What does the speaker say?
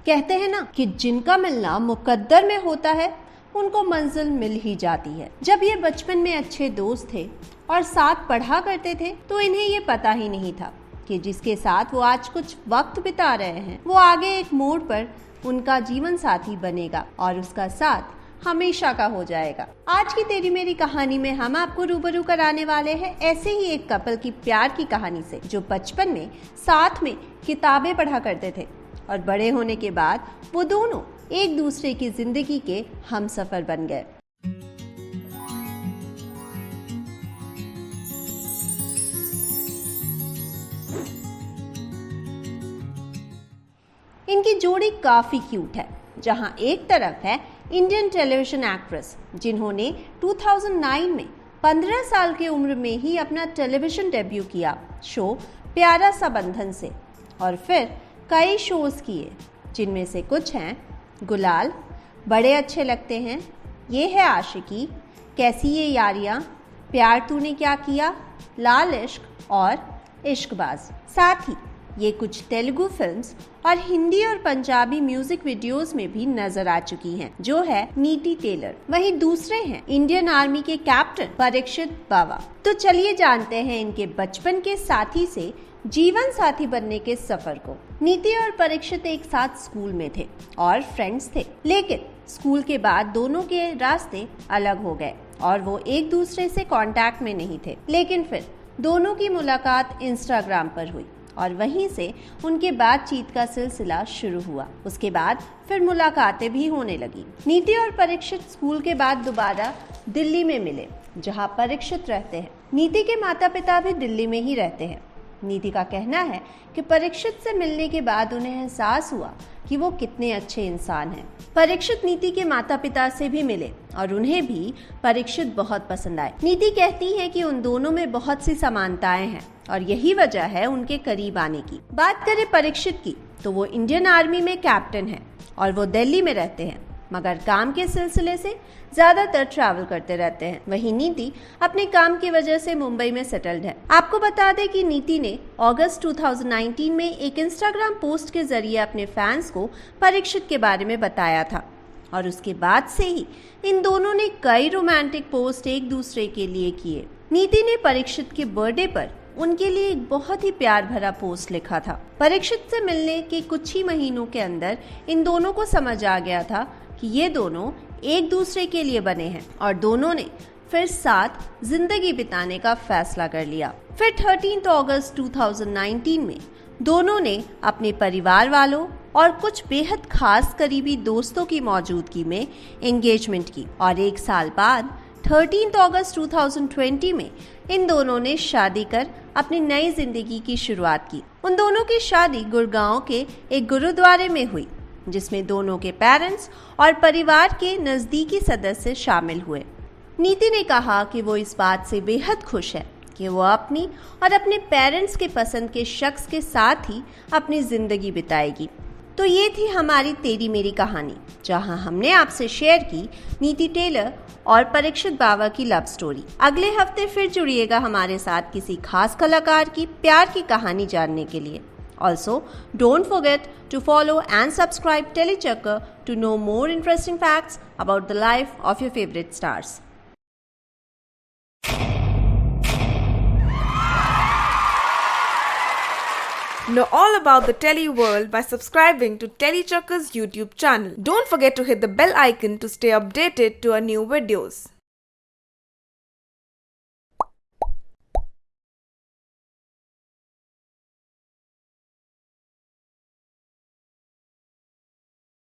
कहते हैं ना कि जिनका मिलना मुकद्दर में होता है उनको मंजिल मिल ही जाती है। जब ये बचपन में अच्छे दोस्त थे और साथ पढ़ा करते थे तो इन्हें ये पता ही नहीं था कि जिसके साथ वो आज कुछ वक्त बिता रहे हैं वो आगे एक मोड़ पर उनका जीवन साथी बनेगा और उसका साथ हमेशा का हो जाएगा। आज की तेरी मेरी कहानी में हम आपको रूबरू कराने वाले हैं ऐसे ही एक कपल की प्यार की कहानी से, जो बचपन में साथ में किताबें पढ़ा करते थे और बड़े होने के बाद वो दोनों एक दूसरे की जिंदगी के हमसफर बन गए। इनकी जोड़ी काफी क्यूट है। जहां एक तरफ है इंडियन टेलीविजन एक्ट्रेस जिन्होंने 2009 में 15 साल की उम्र में ही अपना टेलीविजन डेब्यू किया शो प्यारा सा बंधन से, और फिर कई शोज किए जिनमें से कुछ हैं गुलाल, बड़े अच्छे लगते हैं, ये है आशिकी, कैसी ये यारियां, प्यार तूने क्या किया, लाल इश्क और इश्कबाज। साथ ही ये कुछ तेलुगु फिल्म्स और हिंदी और पंजाबी म्यूजिक वीडियोस में भी नजर आ चुकी हैं, जो है नीति टेलर। वहीं दूसरे हैं इंडियन आर्मी के कैप्टन परीक्षित बावा। तो चलिए जानते हैं इनके बचपन के साथी से जीवन साथी बनने के सफर को। नीति और परीक्षित एक साथ स्कूल में थे और फ्रेंड्स थे, लेकिन स्कूल के बाद दोनों के रास्ते अलग हो गए और वो एक दूसरे से कांटेक्ट में नहीं थे। लेकिन फिर दोनों की मुलाकात इंस्टाग्राम पर हुई और वहीं से उनके बातचीत का सिलसिला शुरू हुआ। उसके बाद फिर मुलाकातें भी होने लगी। नीति और परीक्षित स्कूल के बाद दोबारा दिल्ली में मिले, जहां परीक्षित रहते हैं। नीति के माता पिता भी दिल्ली में ही रहते हैं। नीति का कहना है कि परीक्षित से मिलने के बाद उन्हें एहसास हुआ कि वो कितने अच्छे इंसान हैं। परीक्षित नीति के माता पिता से भी मिले और उन्हें भी परीक्षित बहुत पसंद आए। नीति कहती है कि उन दोनों में बहुत सी समानताएं हैं और यही वजह है उनके करीब आने की। बात करें परीक्षित की तो वो इंडियन आर्मी में कैप्टन है और वो दिल्ली में रहते हैं, मगर काम के सिलसिले से ज्यादातर ट्रैवल करते रहते हैं। वहीं नीति अपने काम की वजह से मुंबई में सेटल्ड है। आपको बता दें कि नीति ने अगस्त 2019 में एक इंस्टाग्राम पोस्ट के जरिए अपने फैंस को परीक्षित के बारे में बताया था और उसके बाद से ही इन दोनों ने कई रोमांटिक पोस्ट एक दूसरे के लिए किए। नीति ने परीक्षित के बर्थडे पर उनके लिए एक बहुत ही प्यार भरा पोस्ट लिखा था। परीक्षित से मिलने के कुछ ही महीनों के अंदर इन दोनों को समझ आ गया था कि ये दोनों एक दूसरे के लिए बने हैं और दोनों ने फिर साथ जिंदगी बिताने का फैसला कर लिया। फिर 13 अगस्त 2019 में दोनों ने अपने परिवार वालों और कुछ बेहद खास करीबी दोस्तों की मौजूदगी में एंगेजमेंट की और एक साल बाद 13 अगस्त 2020 में इन दोनों ने शादी कर अपनी नई जिंदगी की शुरुआत की। उन दोनों की शादी गुड़गांव के एक गुरुद्वारे में हुई, जिसमें दोनों के पेरेंट्स और परिवार के नजदीकी सदस्य शामिल हुए। नीति ने कहा कि वो इस बात से बेहद खुश है कि वो अपनी और अपने पेरेंट्स के पसंद के शख्स के साथ ही अपनी जिंदगी बिताएगी। तो ये थी हमारी तेरी मेरी कहानी, जहां हमने आपसे शेयर की नीति टेलर और परीक्षित बावा की लव स्टोरी। अगले हफ्ते फिर जुड़िएगा हमारे साथ किसी खास कलाकार की प्यार की कहानी जानने के लिए। Also, don't forget to follow and subscribe Telechakkar to know more interesting facts about the life of your favorite stars. Know all about the Tele world by subscribing to Telechakkar's YouTube channel. Don't forget to hit the bell icon to stay updated to our new videos.